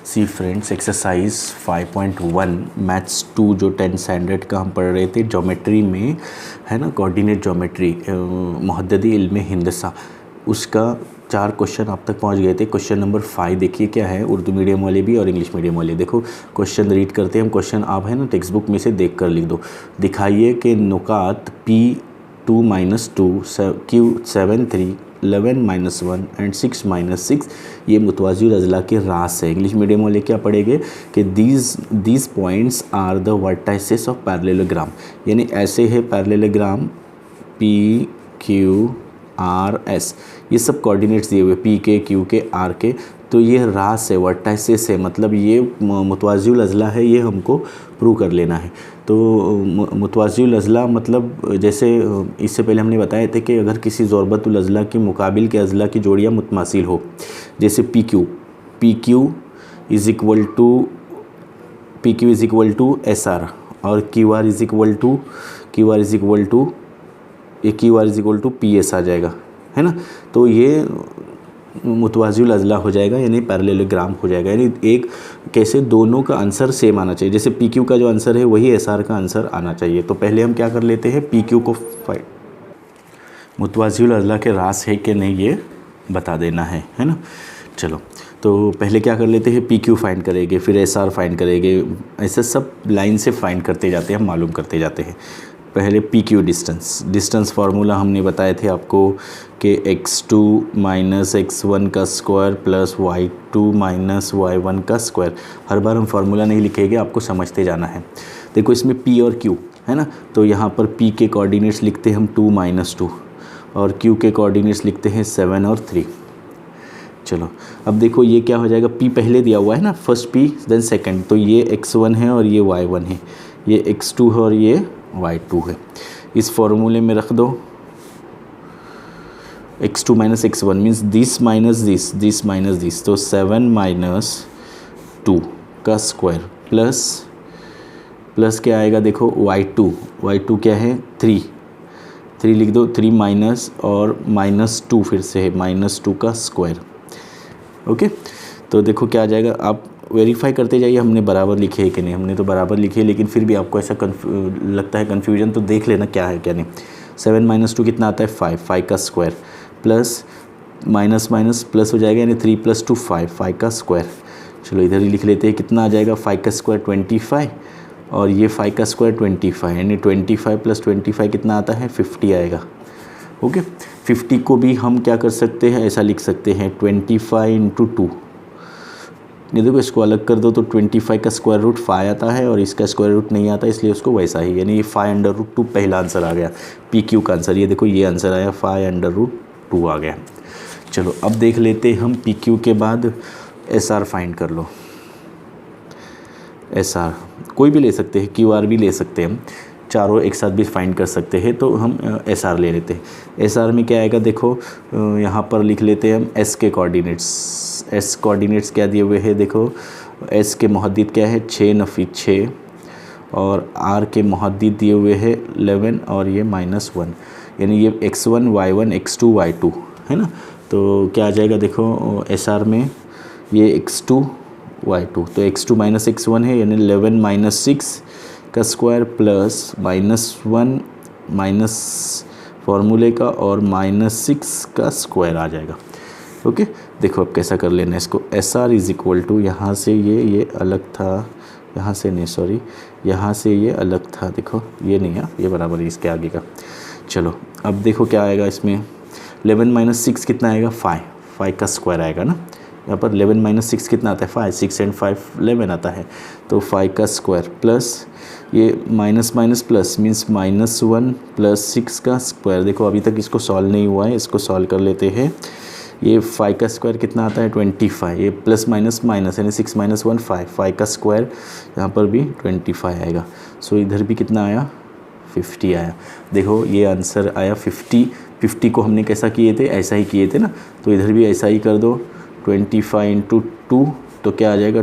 सी friends, exercise 5.1 maths 2 जो 10 standard का हम पढ़ रहे थे ज्योमेट्री में, है ना, कोऑर्डिनेट ज्योमेट्री, मुहद्ददी इल्म हिंदसा, उसका 4 क्वेश्चन आप तक पहुंच गए थे। क्वेश्चन नंबर 5 देखिए क्या है, उर्दू मीडियम वाले भी और इंग्लिश मीडियम वाले। देखो क्वेश्चन रीड करते हैं हम। क्वेश्चन आप है ना टेक्स्ट बुक में से देख कर लिख दो। दिखाइए कि नुकात P2 - 2 Q7 3 11 - 1 एंड 6 - 6 ये मुतवाज़िल अज़ला के रास है। इंग्लिश मीडियम वाले क्या पढ़ेंगे कि these points are the vertices of parallelogram, यानी ऐसे है पैरेललोग्राम PQRS, ये सब कोऑर्डिनेट्स दिए हुए P के, Q के, R के, तो ये रास है, वर्टाइसेस है, मतलब ये मुतवाज़िल अज़ला है, ये हमको प्रूव कर लेना है। तो मुतवाज़िल अज़ला मतलब जैसे इससे पहले हमने बताए थे कि अगर किसी ज़ोरबतुल अज़ला के मुकाबिल के अज़ला की जोड़ियाँ मुतमासिल हो, जैसे PQ is equal to SR और QR is equal to PS आ जाएगा, है ना। तो ये मुतवाज़िल अज़ला हो जाएगा, यानी पैरेललोग्राम हो जाएगा। यानी एक कैसे दोनों का आंसर सेम आना चाहिए, जैसे PQ का जो आंसर है वही SR का आंसर आना चाहिए। तो पहले हम क्या कर लेते हैं, PQ को मुतवाज़िल अज़ला के रास है कि नहीं ये बता देना है ना। चलो तो पहले क्या कर लेते हैं, PQ फाइंड करेंगे, फिर SR फाइंड करेंगे, ऐसे सब लाइन से फाइंड करते जाते हैं, हम मालूम करते जाते हैं। पहले PQ डिस्टेंस फार्मूला हमने बताए थे आपको कि x2 - x1 का स्क्वायर प्लस y2 - y1 का स्क्वायर। हर बार हम फार्मूला नहीं लिखेंगे, आपको समझते जाना है। देखो इसमें P और Q है ना, तो यहाँ पर P के कोऑर्डिनेट्स लिखते हैं हम 2 - 2 और Q के कोऑर्डिनेट्स लिखते हैं 7 और 3। चलो अब देखो ये क्या हो जाएगा, P पहले दिया हुआ है ना, फर्स्ट P देन सेकंड, तो ये x1 है और ये y1 है, ये x2 है और ये y2 है। इस फॉर्मूले में रख दो x2 - x1 means this minus this, तो 7 - 2 का स्क्वायर प्लस क्या आएगा, देखो y2 क्या है 3 लिख दो, 3 माइनस और -2 फिर से है -2 का स्क्वायर। ओके, तो देखो क्या आ जाएगा, आप वेरीफाई करते जाइए हमने बराबर लिखे है कि नहीं। हमने तो बराबर लिखे, लेकिन फिर भी आपको ऐसा लगता है कन्फ्यूजन, तो देख लेना क्या है क्या नहीं। 7 - 2 कितना आता है, 5 का स्क्वायर प्लस माइनस प्लस हो जाएगा, यानी 3 + 2 5 का स्क्वायर। चलो इधर ही लिख लेते हैं, कितना आ जाएगा, 5 का स्क्वायर 25 और ये 5 का स्क्वायर 25, यानी 25 + 25 कितना आता है, 50 आएगा। ओके, 50 को भी हम क्या कर सकते हैं, ऐसा लिख सकते हैं 25 × 2। ये देखो इसको अलग कर दो तो 25 का स्क्वायर रूट 5 आता है और इसका स्क्वायर रूट नहीं आता, इसलिए उसको वैसा ही, यानी ये 5√2 पहला आंसर आ गया PQ का आंसर। ये देखो ये आंसर आया 5√2 आ गया। चलो अब देख लेते हम PQ के बाद SR फाइंड कर लो। SR कोई भी ले सकते हैं, QR भी ले सकते हैं, हम चारों एक साथ भी फाइंड कर सकते हैं, तो हम SR ले लेते हैं। SR में क्या आएगा, देखो यहाँ पर लिख लेते हैं हम S के कोऑर्डिनेट्स क्या दिए हुए हैं, देखो S के मुहद्दिद क्या है 6 और R के मुहद्दिद दिए हुए हैं 11 और ये -1, यानी ये x1 y1 x2 y2 है ना। तो क्या आ जाएगा, देखो SR में ये x2 y2, तो x2 - x1 है, यानी 11 - 6 का स्क्वायर प्लस -1 माइनस फार्मूले का और -6 का स्क्वायर आ जाएगा। ओके, देखो अब कैसा कर लेना है इसको, SR इज़ इक्वल टू, यहाँ से ये अलग था, यहाँ से नहीं सॉरी, यहाँ से ये अलग था, देखो ये नहीं है, ये बराबर है इसके आगे का। चलो अब देखो क्या आएगा इसमें, 11 - 6 कितना आएगा, 5 का स्क्वायर आएगा ना। यहाँ पर 11 - 6 कितना आता है, 5, 6 एंड 5 11 आता है, तो 5 का स्क्वायर प्लस ये माइनस प्लस मीन्स -1 + 6 का स्क्वायर। देखो अभी तक इसको सॉल्व नहीं हुआ है, इसको सॉल्व कर लेते हैं। ये 5 का स्क्वायर कितना आता है 25, ये प्लस माइनस यानी 6 - 1 5 का स्क्वायर, यहाँ पर भी 25 आएगा। सो इधर भी कितना आया, 50 आया। देखो ये आंसर आया 50 को हमने कैसा किए थे, ऐसा ही किए थे ना, तो इधर भी ऐसा ही कर दो, 25 × 2, तो क्या आ जाएगा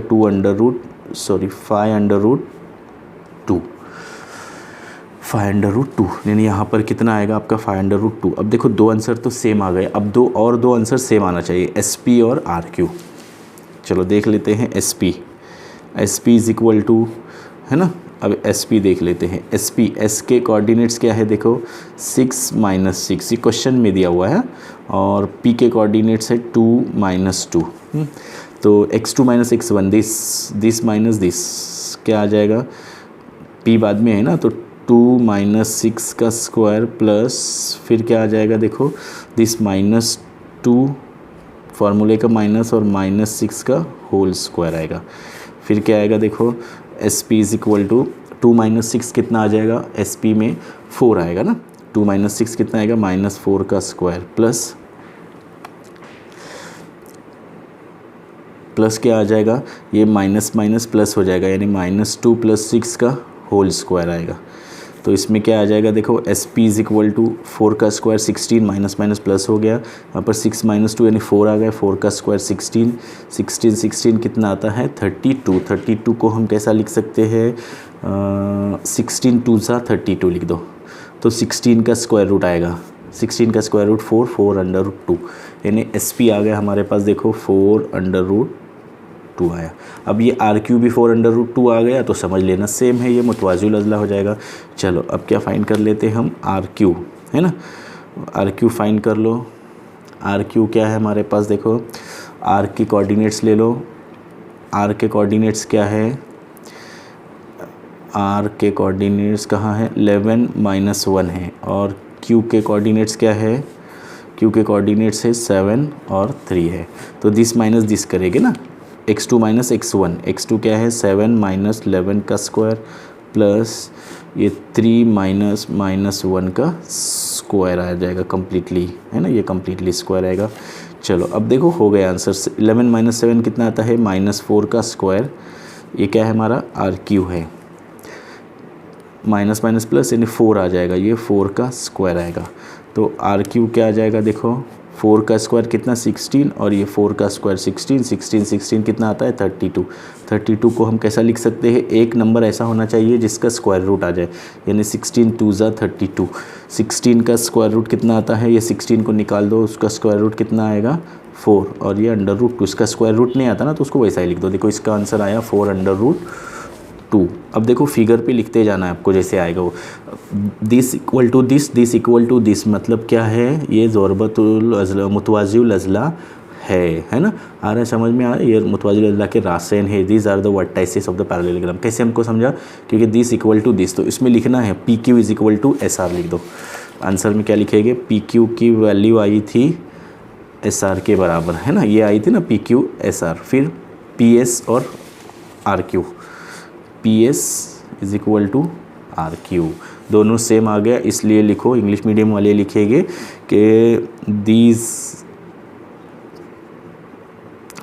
5√2, यानी यहाँ पर कितना आएगा आपका 5√2। अब देखो दो आंसर तो सेम आ गए, अब दो आंसर सेम आना चाहिए, SP और RQ। चलो देख लेते हैं S P is equal to, है ना। अब एस पी देख लेते हैं। एस पी, एस के कोऑर्डिनेट्स क्या है देखो 6 माइनस 6, ये क्वेश्चन में दिया हुआ है, और पी के कोऑर्डिनेट्स है 2 माइनस 2। तो x2 minus x1, this minus this क्या आ जाएगा, p बाद में है ना, तो 2 माइनस 6 का स्क्वायर प्लस फिर क्या आ जाएगा देखो दिस माइनस 2, फार्मूले का माइनस, और माइनस 6 का होल स्क्वायर आएगा। फिर क्या आएगा देखो S P is equal to 2 minus 6 कितना आ जाएगा, एस पी में 4 आएगा ना, 2 माइनस 6 कितना आएगा, माइनस 4 का स्क्वायर प्लस क्या आ जाएगा, ये माइनस माइनस प्लस हो जाएगा, यानी -2 + 6 का होल स्क्वायर आएगा। तो इसमें क्या आ जाएगा देखो S P is equal to 4 का स्क्वायर 16, माइनस माइनस प्लस हो गया, यहाँ पर 6 माइनस 2 यानी 4 आ गया, 4 का स्क्वायर 16 कितना आता है 32 को हम कैसा लिख सकते हैं 16 2 सा 32 लिख दो, तो 16 का स्क्वायर रूट आएगा, 16 का स्क्वायर रूट 4 अंडर रूट 2, यानी एस पी आ गया हमारे पास देखो 4 अंडर रूट 2 आया। अब ये आर क्यू भी 4 अंडर रूट 2 आ गया, तो समझ लेना सेम है, ये मुतवाज़िल अज़ला हो जाएगा। चलो अब क्या फाइंड कर लेते हैं हम, आर क्यू, है ना, आर क्यू फाइंड कर लो। आर क्यू क्या है हमारे पास देखो, आर के कोऑर्डिनेट्स ले लो। आर के कोऑर्डिनेट्स क्या है, आर के कोऑर्डिनेट्स कहाँ है 11 - 1 है, और क्यू के कोऑर्डिनेट्स क्या है, क्यू के कोऑर्डिनेट्स है 7 और 3 है, तो दिस माइनस दिस करेंगे ना, x2 माइनस x1, x2 क्या है 7 माइनस 11 का स्क्वायर प्लस ये 3 माइनस 1 का स्क्वायर आ जाएगा कम्प्लीटली, है ना, ये कम्प्लीटली स्क्वायर आएगा। चलो अब देखो हो गया आंसर, 11 - 7 कितना आता है -4 का स्क्वायर, ये क्या है हमारा आर क्यू है, माइनस माइनस प्लस यानी 4 आ जाएगा, ये 4 का स्क्वायर आएगा। तो आर क्यू क्या आ जाएगा देखो 4 का स्क्वायर कितना 16, और ये 4 का स्क्वायर 16 कितना आता है 32 को हम कैसा लिख सकते हैं, एक नंबर ऐसा होना चाहिए जिसका स्क्वायर रूट आ जाए, यानी 16 2 ज़ा 32, 16 का स्क्वायर रूट कितना आता है, ये 16 को निकाल दो, उसका स्क्वायर रूट कितना आएगा 4, और ये अंडर रूट 2, इसका स्क्वायर रूट नहीं आता ना, तो उसको वैसा ही लिख दो। देखो इसका आंसर आया 4 अंडर रूट 2। अब देखो फिगर पे लिखते जाना है आपको, जैसे आएगा वो, this equal to this equal to this, मतलब क्या है, ये ज़रबतुल अज़ला मुतवाज़िउल अज़ला है ना, आ रहा है समझ में आ रहा है, ये मुतवाज़िउल अज़ला के रासेन है, these are the vertices of the parallelogram. कैसे हमको समझा, क्योंकि दिस इक्वल टू दिस, तो इसमें लिखना है P Q is equal to S R लिख दो। आंसर में क्या लिखेंगे, पी क्यू की वैल्यू आई थी एस आर के बराबर, है ना, ये आई थी ना पी क्यू एस आर, फिर पी एस और R Q, P S is equal to R Q, दोनों सेम आ गया, इसलिए लिखो, इंग्लिश मीडियम वाले लिखेंगे कि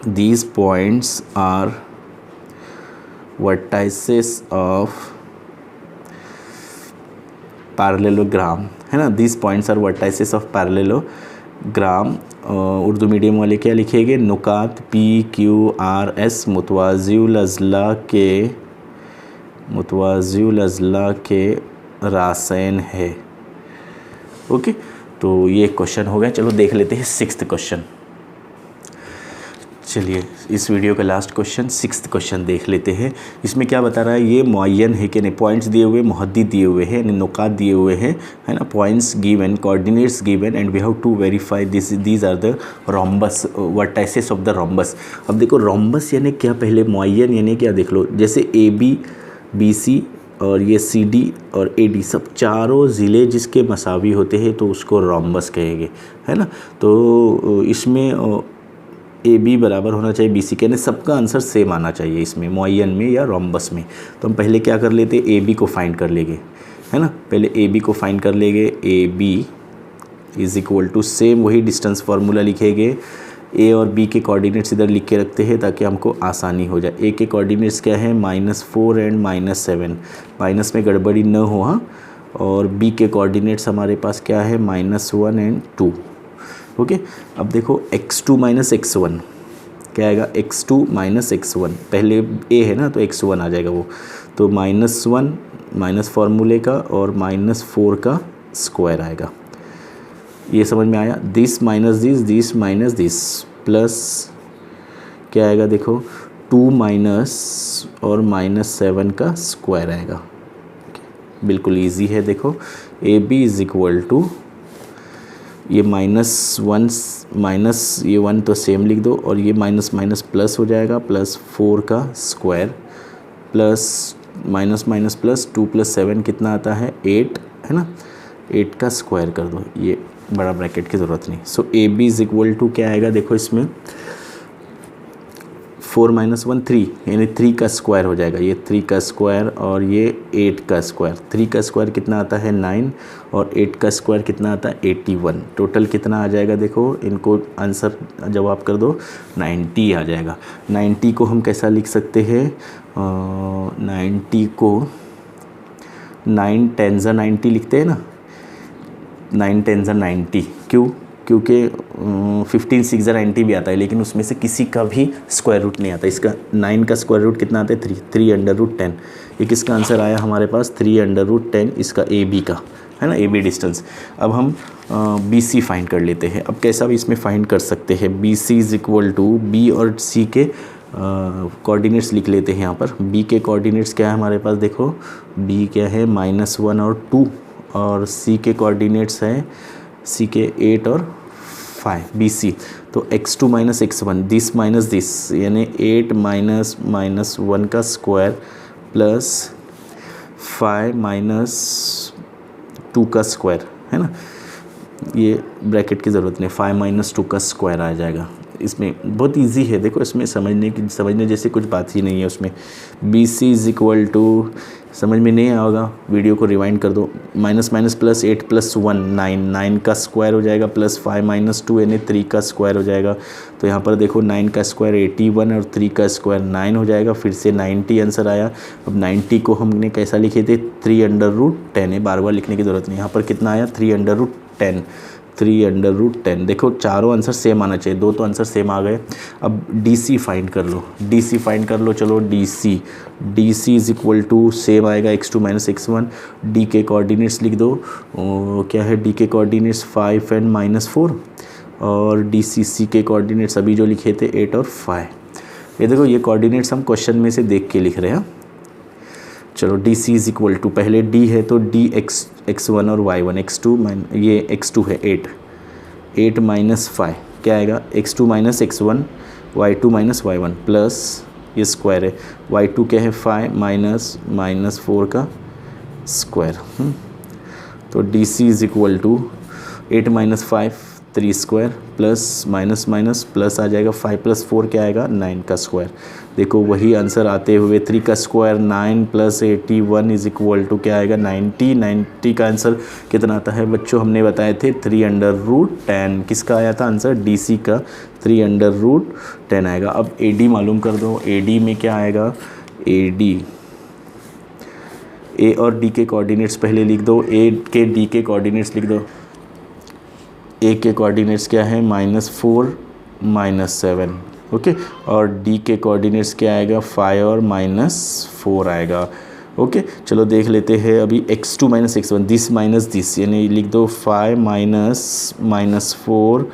these points are vertices of parallelogram, है ना, these points are vertices of parallelogram। Urdu medium वाले क्या लिखेंगे, नुकात पी क्यू आर एस मुतवाज़िउल अज़ला के रासेन है। ओके, तो ये क्वेश्चन हो गया। चलो देख लेते हैं 6th क्वेश्चन। चलिए इस वीडियो का लास्ट क्वेश्चन 6th क्वेश्चन देख लेते हैं। इसमें क्या बता रहा है, ये मुअय्यन है कि नहीं, पॉइंट्स दिए हुए, मुहद्दिद दिए हुए हैं, नुकात दिए हुए हैं, है ना, points given, coordinates given, and we have to verify these are the rhombus, vertices of the rhombus. अब देखो रोम्बस यानी क्या, पहले मुअय्यन यानी क्या देख लो, जैसे ए बी बी सी और ये सी डी और ए डी, सब चारों ज़िले जिसके मसावी होते हैं तो उसको रोम्बस कहेंगे, है ना। तो इसमें ए बी बराबर होना चाहिए बी सी के, यानी सबका आंसर सेम आना चाहिए इसमें, मुअय्यन में या रोम्बस में। तो हम पहले क्या कर लेते, ए बी को फाइंड कर लेंगे, है ना, पहले ए बी को फाइंड कर लेंगे। A B is equal to, same वही डिस्टेंस फार्मूला लिखेंगे, ए और बी के कोऑर्डिनेट्स इधर लिख के रखते हैं ताकि हमको आसानी हो जाए। ए के कोऑर्डिनेट्स क्या है -4 एंड -7, माइनस में गड़बड़ी न हो, हाँ, और बी के कोऑर्डिनेट्स हमारे पास क्या है -1 एंड 2। ओके, अब देखो x2 माइनस x1 क्या आएगा, x2 माइनस x1, पहले a है ना तो x1 आ जाएगा वो, तो -1 माइनस फार्मूले का और -4 का स्क्वायर आएगा। ये समझ में आया, this minus this minus this plus क्या आएगा देखो, 2 माइनस और -7 का स्क्वायर आएगा। बिल्कुल इजी है। देखो A B is equal to, ये -1 माइनस ये 1 तो सेम लिख दो, और ये माइनस माइनस प्लस हो जाएगा, +4 का square plus minus minus plus 2 + 7 कितना आता है 8, है ना, 8 का स्क्वायर कर दो, ये बड़ा ब्रैकेट की ज़रूरत नहीं। So A B is equal to क्या आएगा देखो, इसमें 4 - 1 3, यानी 3 का स्क्वायर हो जाएगा, ये 3 का स्क्वायर और ये 8 का स्क्वायर। 3 का स्क्वायर कितना आता है 9, और 8 का स्क्वायर कितना आता है 81। टोटल कितना आ जाएगा देखो, इनको आंसर जवाब कर दो, 90 आ जाएगा। 90 को हम कैसा लिख सकते हैं, 90 को 9 × 10 = 90 लिखते हैं ना, 9 × 10 = 90। क्यों? क्योंकि 15 × 6 = 90 भी आता है, लेकिन उसमें से किसी का भी स्क्वायर रूट नहीं आता। इसका 9 का स्क्वायर रूट कितना आता है 3/√10। ये किसका आंसर आया हमारे पास 3/10, इसका ए बी का, है ना, ए बी डिस्टेंस। अब हम बी सी फाइंड कर लेते हैं। अब कैसा भी इसमें फाइंड कर सकते हैं, B C is equal to, B और सी के कोऑर्डिनेट्स लिख लेते हैं यहाँ पर। बी के कोऑर्डिनेट्स क्या है हमारे पास देखो, बी क्या है -1 और 2, और सी के कोऑर्डिनेट्स हैं, सी के 8 और 5, बी सी। तो x2 - x1, this minus this, यानी 8 - -1 का स्क्वायर प्लस 5 - 2 का स्क्वायर, है ना, ये ब्रैकेट की ज़रूरत नहीं, 5 - 2 का स्क्वायर आ जाएगा। इसमें बहुत इजी है, देखो इसमें समझने जैसे कुछ बात ही नहीं है उसमें। B C is equal to, समझ में नहीं आएगा वीडियो को रिवाइंड कर दो, माइनस माइनस प्लस 8 + 1 9, 9 का स्क्वायर हो जाएगा, प्लस 5 - 2 यानी 3 का स्क्वायर हो जाएगा। तो यहाँ पर देखो 9 का स्क्वायर 81 और 3 का स्क्वायर 9 हो जाएगा, फिर से 90 आंसर आया। अब 90 को हमने कैसा लिखे थे 3/10 है, बार बार लिखने की ज़रूरत नहीं। यहाँ पर कितना आया 3/10, 3/10। देखो चारों आंसर सेम आना चाहिए, दो तो आंसर सेम आ गए। अब डी सी फाइंड कर लो, डी सी फाइंड कर लो। चलो D C is equal to same आएगा x2 - x1। डी के कोऑर्डिनेट्स लिख दो, क्या है डी के कोऑर्डिनेट्स 5 और -4, और डी सी के कोऑर्डिनेट्स अभी जो लिखे थे 8 और 5। ये देखो ये कोऑर्डिनेट्स हम क्वेश्चन में से देख के लिख रहे हैं। चलो D C is equal to, पहले डी है तो डी x1 और y1, x2 ये x2 है 8 -5 क्या आएगा x2 - x1, y2 - y1 plus ये स्क्वायर है, y2 क्या है 5 -4 का स्क्वायर। तो D C is equal to 8 - 5 3 square plus minus minus plus आ जाएगा, 5 + 4 क्या आएगा 9 का स्क्वायर। देखो वही आंसर आते हुए 3 का स्क्वायर 9 + 81 इज इक्वल टू क्या आएगा 90। 90 का आंसर कितना आता है बच्चों, हमने बताए थे 3/10। किसका आया था आंसर डी सी का 3/10 आएगा। अब ए डी मालूम कर दो, ए डी में क्या आएगा, ए डी ए और डी के कोऑर्डिनेट्स पहले लिख दो, ए के डी के कोऑर्डिनेट्स लिख दो। ए के कोऑर्डिनेट्स क्या है -4 -7, ओके, और डी के कोऑर्डिनेट्स क्या आएगा 5 और -4 आएगा। ओके चलो देख लेते हैं अभी x2 - x1, this minus this, यानी लिख दो 5 -4,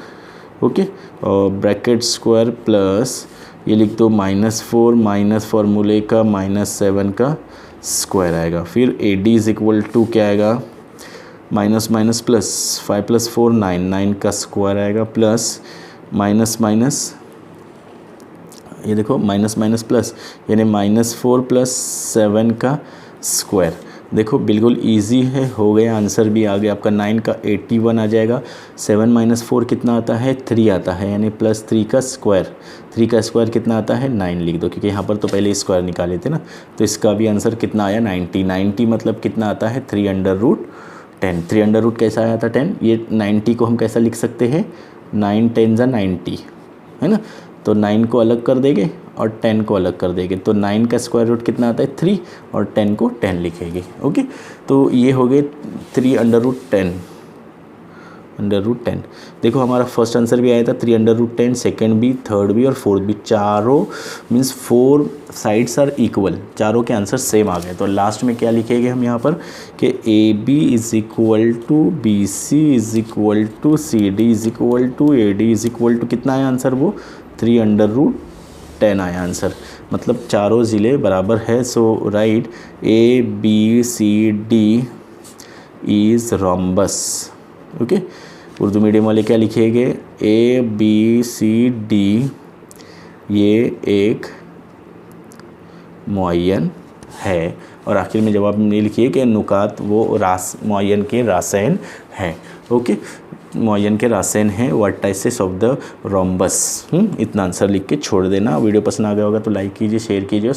ओके, और ब्रैकेट स्क्वायर प्लस ये लिख दो -4 माइनस फार्मूले का -7 का स्क्वायर आएगा। फिर A D is equal to क्या आएगा माइनस माइनस प्लस 5 + 4 9, 9 का स्क्वायर आएगा, प्लस माइनस माइनस ये देखो माइनस माइनस प्लस यानी -4 + 7 का स्क्वायर। देखो बिल्कुल इजी है, हो गया, आंसर भी आ गया आपका 9 का 81 आ जाएगा। 7 - 4 कितना आता है 3 आता है, यानी +3 का स्क्वायर। 3 का स्क्वायर कितना आता है 9 लिख दो, क्योंकि यहाँ पर तो पहले स्क्वायर निकाले थे ना। तो इसका भी आंसर कितना आया 90। 90 मतलब कितना आता है 3/10। 3/√ कैसा आया था 10, ये 90 को हम कैसा लिख सकते हैं 9 × 10 = 90, है ना। तो 9 को अलग कर देंगे और 10 को अलग कर देंगे, तो 9 का स्क्वायर रूट कितना आता है 3, और 10 को 10 लिखेंगे। ओके तो ये हो गए 3/10। देखो हमारा फर्स्ट आंसर भी आया था 3/10, सेकंड भी, थर्ड भी और फोर्थ भी, चारों मीन्स 4 साइड्स आर इक्वल, चारों के आंसर सेम आ गए। तो लास्ट में क्या लिखेंगे हम यहाँ पर कि A B is equal to B C is equal to C D is equal to A D is equal to कितना है आंसर वो 3/10 10 आया आंसर, मतलब चारों ज़िले बराबर है। So right ABCD is rhombus. Okay, Urdu medium वाले क्या लिखेंगे, ABCD ये एक मुअय्यन है। और आखिर में जवाब में लिखिए कि नुकात वो मुअय्यन के रासायन हैं। ओके, मुअय्यन के रासायन हैं वर्टाइसेस ऑफ द रोम्बस। इतना आंसर लिख के छोड़ देना। वीडियो पसंद आ गया होगा तो लाइक कीजिए, शेयर कीजिए।